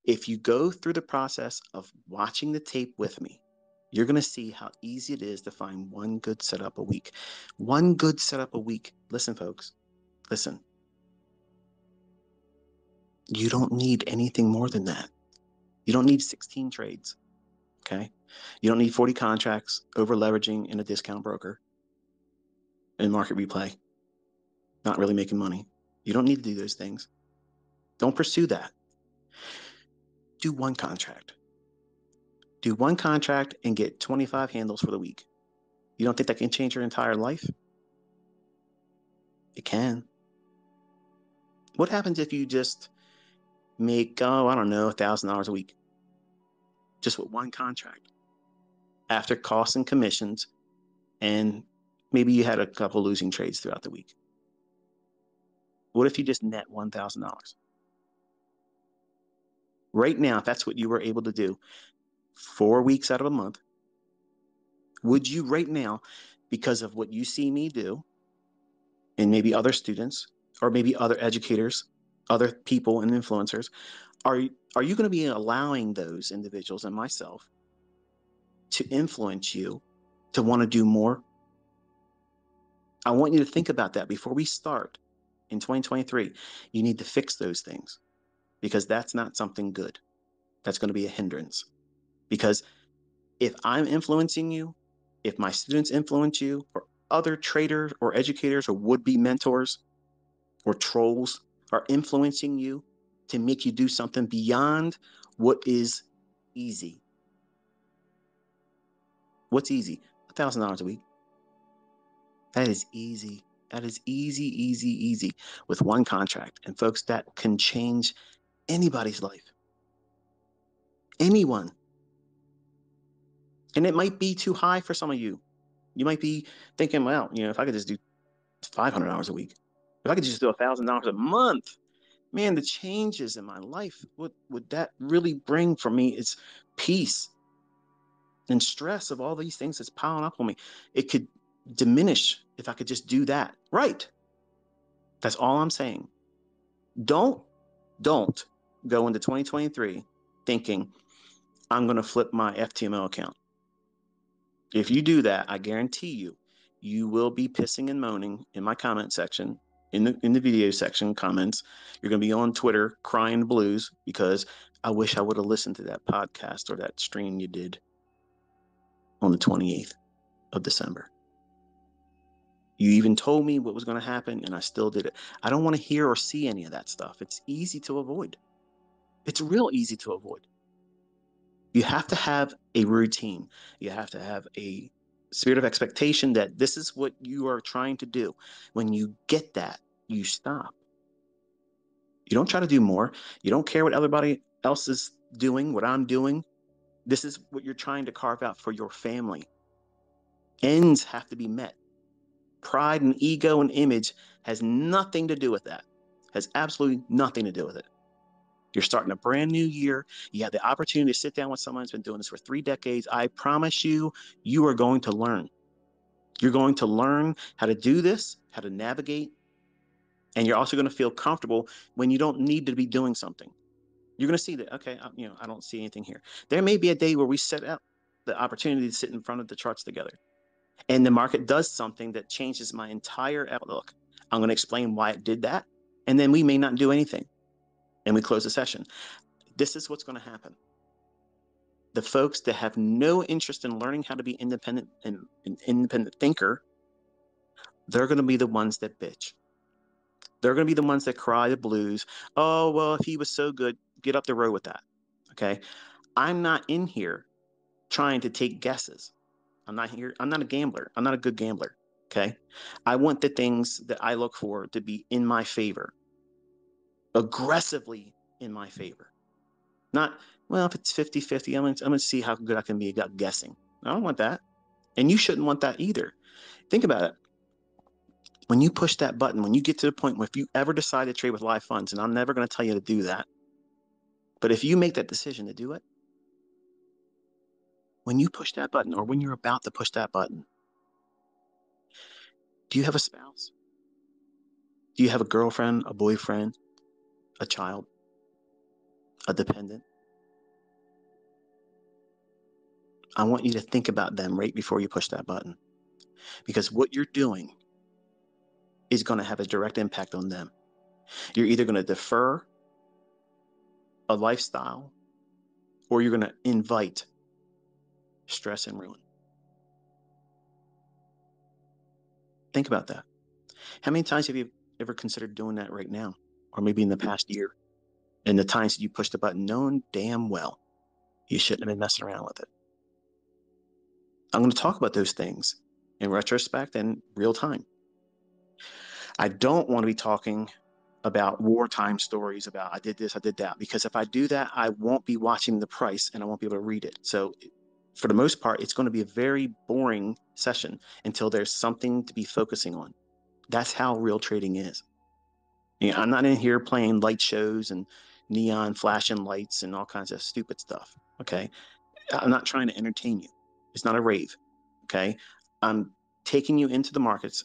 If you go through the process of watching the tape with me, you're going to see how easy it is to find one good setup a week. One good setup a week. Listen, folks, listen. You don't need anything more than that. You don't need 16 trades, okay? You don't need 40 contracts, over leveraging in a discount broker and market replay, not really making money. You don't need to do those things. Don't pursue that. Do one contract. Do one contract and get 25 handles for the week. You don't think that can change your entire life? It can. What happens if you just make, I don't know, $1,000 a week? Just with one contract. After costs and commissions, and maybe you had a couple losing trades throughout the week. What if you just net $1,000? Right now, if that's what you were able to do 4 weeks out of a month, would you right now, because of what you see me do, and maybe other students, or maybe other educators, other people and influencers, are you going to be allowing those individuals and myself to influence you to want to do more? I want you to think about that before we start in 2023. You need to fix those things, because that's not something good. That's going to be a hindrance. Because if I'm influencing you, if my students influence you, or other traders or educators or would-be mentors or trolls are influencing you to make you do something beyond what is easy. What's easy? $1,000 a week. That is easy. That is easy, easy, easy with one contract. And folks, that can change anybody's life. Anyone. And it might be too high for some of you. You might be thinking, well, if I could just do $500 a week, if I could just do $1,000 a month, man, the changes in my life, what would that really bring for me is peace and stress of all these things that's piling up on me. It could diminish if I could just do that. Right. That's all I'm saying. Don't go into 2023 thinking I'm going to flip my FTMO account. If you do that, I guarantee you will be pissing and moaning in my comment section, in the video section comments. You're going to be on Twitter crying blues because I wish I would have listened to that podcast or that stream you did on the 28th of December. You even told me what was going to happen, and I still did it. I don't want to hear or see any of that stuff. It's easy to avoid. It's real easy to avoid. You have to have a routine. You have to have a spirit of expectation that this is what you are trying to do. When you get that, you stop. You don't try to do more. You don't care what everybody else is doing, what I'm doing. This is what you're trying to carve out for your family. Ends have to be met. Pride and ego and image has nothing to do with that. Has absolutely nothing to do with it. You're starting a brand new year. You have the opportunity to sit down with someone who's been doing this for 3 decades. I promise you, you are going to learn. You're going to learn how to do this, how to navigate, and you're also going to feel comfortable when you don't need to be doing something. You're going to see that, okay, I don't see anything here. There may be a day where we set up the opportunity to sit in front of the charts together, and the market does something that changes my entire outlook. I'm going to explain why it did that, and then we may not do anything, and we close the session. This is what's going to happen. The folks that have no interest in learning how to be independent and an independent thinker, they're going to be the ones that bitch. They're going to be the ones that cry the blues. Oh, well, if he was so good, get up the road with that. Okay. I'm not in here trying to take guesses. I'm not here. I'm not a gambler. I'm not a good gambler. Okay. I want the things that I look for to be in my favor, aggressively in my favor. Not, well, if it's 50-50, I'm going to see how good I can be about guessing. I don't want that. And you shouldn't want that either. Think about it. When you push that button, when you get to the point where if you ever decide to trade with live funds, and I'm never going to tell you to do that, but if you make that decision to do it, when you push that button or when you're about to push that button, do you have a spouse? Do you have a girlfriend, a boyfriend, a child, a dependent? I want you to think about them right before you push that button, because what you're doing is going to have a direct impact on them. You're either going to defer a lifestyle or you're going to invite stress and ruin. Think about that. How many times have you ever considered doing that right now, or maybe in the past year? And the times that you pushed the button, knowing damn well you shouldn't have been messing around with it. I'm going to talk about those things in retrospect and real time. I don't want to be talking about wartime stories about I did this, I did that, because if I do that, I won't be watching the price and I won't be able to read it. So for the most part, it's going to be a very boring session until there's something to be focusing on. That's how real trading is. You know, I'm not in here playing light shows and neon flashing lights and all kinds of stupid stuff. Okay. I'm not trying to entertain you. It's not a rave. Okay. I'm taking you into the markets